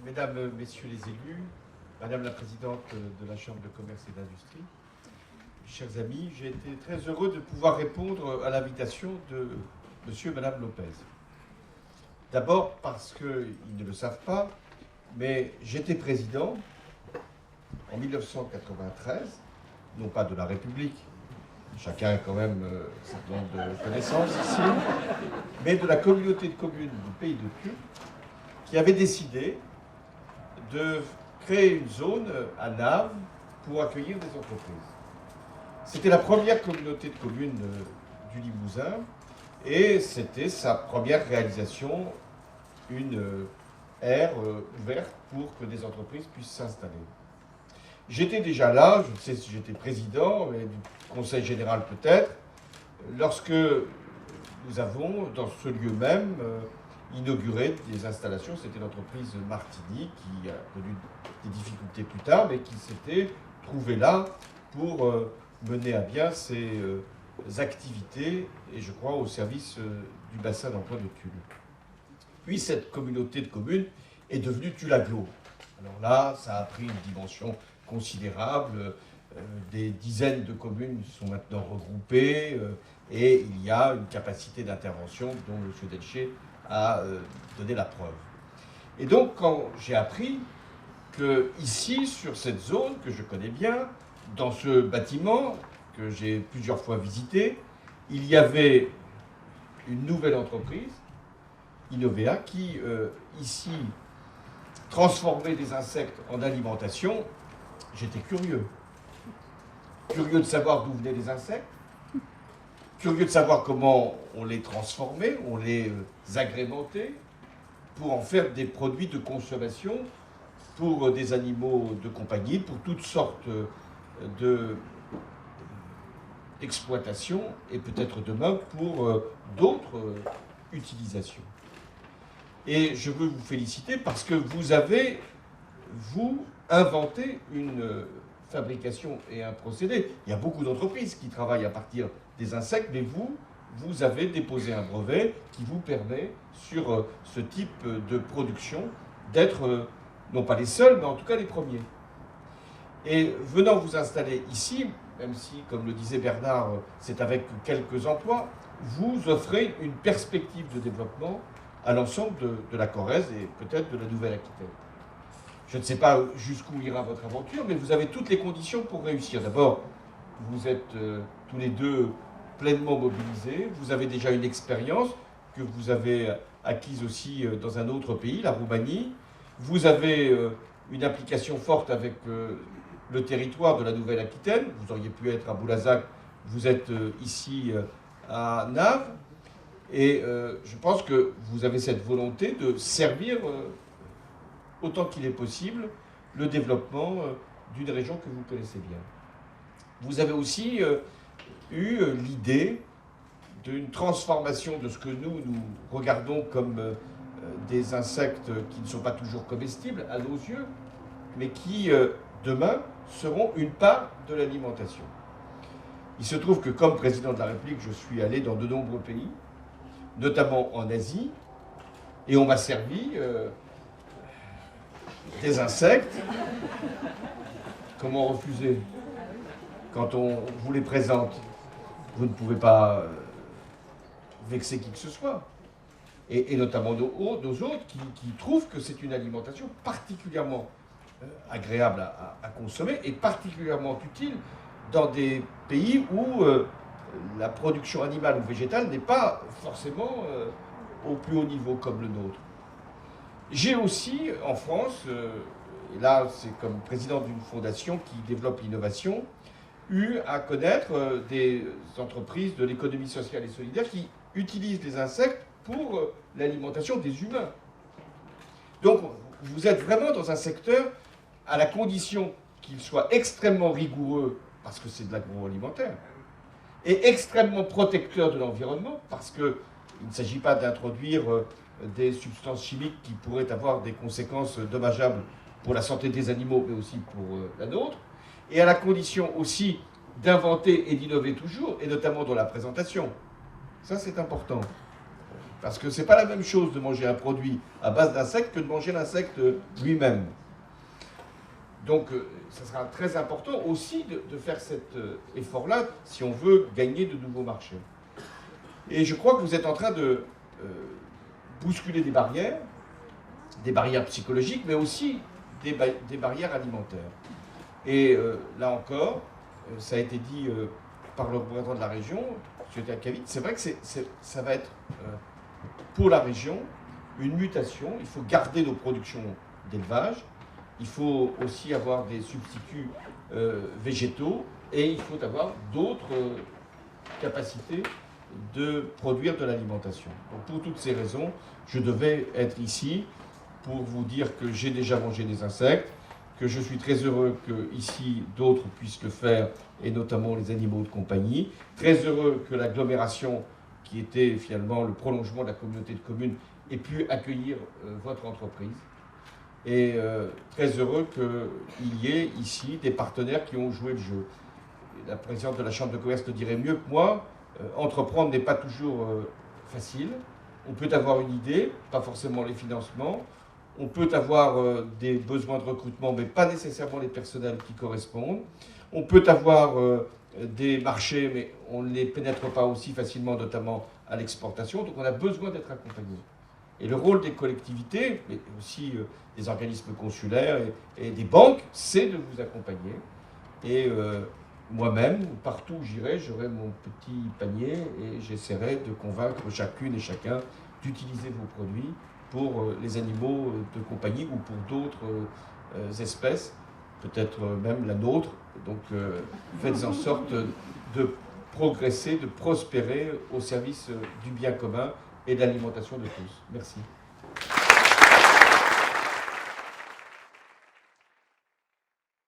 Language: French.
Mesdames, Messieurs les élus, Madame la Présidente de la Chambre de commerce et d'industrie, chers amis, j'ai été très heureux de pouvoir répondre à l'invitation de Monsieur et Madame Lopez. D'abord parce qu'ils ne le savent pas, mais j'étais président en 1993, non pas de la République, chacun a quand même un certain nombre de connaissances ici, mais de la communauté de communes du Pays de Tulle, qui avait décidé de créer une zone à Naves pour accueillir des entreprises. C'était la première communauté de communes du Limousin et c'était sa première réalisation, une aire ouverte pour que des entreprises puissent s'installer. J'étais déjà là, je ne sais si j'étais président, mais du conseil général peut-être, lorsque nous avons, dans ce lieu même, inauguré des installations. C'était l'entreprise Martini qui a connu des difficultés plus tard, mais qui s'était trouvée là pour mener à bien ses activités, et je crois au service du bassin d'emploi de Tulle. Puis cette communauté de communes est devenue Tulle Agglo. Alors là, ça a pris une dimension considérable. Des dizaines de communes sont maintenant regroupées et il y a une capacité d'intervention dont M. Delcher a donné la preuve. Et donc, quand j'ai appris que ici, sur cette zone que je connais bien, dans ce bâtiment que j'ai plusieurs fois visité, il y avait une nouvelle entreprise, Innovea, qui ici transformait des insectes en alimentation, j'étais curieux. Curieux de savoir d'où venaient les insectes, curieux de savoir comment on les transformait, on les agrémentait pour en faire des produits de consommation pour des animaux de compagnie, pour toutes sortes d'exploitations et peut-être demain pour d'autres utilisations. Et je veux vous féliciter parce que vous avez, vous, inventé une fabrication et un procédé. Il y a beaucoup d'entreprises qui travaillent à partir des insectes, mais vous avez déposé un brevet qui vous permet, sur ce type de production, d'être non pas les seuls, mais en tout cas les premiers. Et venant vous installer ici, même si, comme le disait Bernard, c'est avec quelques emplois, vous offrez une perspective de développement à l'ensemble de la Corrèze et peut-être de la Nouvelle-Aquitaine. Je ne sais pas jusqu'où ira votre aventure, mais vous avez toutes les conditions pour réussir. D'abord, vous êtes tous les deux pleinement mobilisés, vous avez déjà une expérience que vous avez acquise aussi dans un autre pays, la Roumanie. Vous avez une implication forte avec le territoire de la Nouvelle-Aquitaine. Vous auriez pu être à Boulazac, vous êtes ici à Naves. Et je pense que vous avez cette volonté de servir autant qu'il est possible le développement d'une région que vous connaissez bien. Vous avez aussi eu l'idée d'une transformation de ce que nous regardons comme des insectes qui ne sont pas toujours comestibles à nos yeux, mais qui, demain, seront une part de l'alimentation. Il se trouve que, comme président de la République, je suis allé dans de nombreux pays, notamment en Asie, et on m'a servi des insectes. Comment refuser quand on vous les présente? Vous ne pouvez pas vexer qui que ce soit. Et notamment nos hôtes qui trouvent que c'est une alimentation particulièrement agréable à consommer et particulièrement utile dans des pays où la production animale ou végétale n'est pas forcément au plus haut niveau comme le nôtre. J'ai aussi, en France, et là c'est comme président d'une fondation qui développe l'innovation, eu à connaître des entreprises de l'économie sociale et solidaire qui utilisent les insectes pour l'alimentation des humains. Donc vous êtes vraiment dans un secteur, à la condition qu'il soit extrêmement rigoureux, parce que c'est de l'agroalimentaire, et extrêmement protecteur de l'environnement, parce qu'il ne s'agit pas d'introduire des substances chimiques qui pourraient avoir des conséquences dommageables pour la santé des animaux, mais aussi pour la nôtre, et à la condition aussi d'inventer et d'innover toujours, et notamment dans la présentation. Ça, c'est important. Parce que ce n'est pas la même chose de manger un produit à base d'insectes que de manger l'insecte lui-même. Donc, ça sera très important aussi de faire cet effort-là si on veut gagner de nouveaux marchés. Et je crois que vous êtes en train de bousculer des barrières psychologiques, mais aussi des barrières alimentaires. Et là encore, ça a été dit par le représentant de la région, M. Takavit, c'est vrai que ça va être pour la région une mutation. Il faut garder nos productions d'élevage, il faut aussi avoir des substituts végétaux et il faut avoir d'autres capacités de produire de l'alimentation. Donc pour toutes ces raisons, je devais être ici pour vous dire que j'ai déjà mangé des insectes, que je suis très heureux que ici d'autres puissent le faire, et notamment les animaux de compagnie. Très heureux que l'agglomération, qui était finalement le prolongement de la communauté de communes, ait pu accueillir votre entreprise. Et très heureux qu'il y ait ici des partenaires qui ont joué le jeu. La présidente de la Chambre de commerce le dirait mieux que moi, entreprendre n'est pas toujours facile. On peut avoir une idée, pas forcément les financements. On peut avoir des besoins de recrutement, mais pas nécessairement les personnels qui correspondent. On peut avoir des marchés, mais on ne les pénètre pas aussi facilement, notamment à l'exportation. Donc on a besoin d'être accompagné. Et le rôle des collectivités, mais aussi des organismes consulaires et des banques, c'est de vous accompagner. Et moi-même, partout où j'irai, j'aurai mon petit panier et j'essaierai de convaincre chacune et chacun d'utiliser vos produits pour les animaux de compagnie ou pour d'autres espèces, peut-être même la nôtre. Donc faites en sorte de progresser, de prospérer au service du bien commun et de l'alimentation de tous. Merci.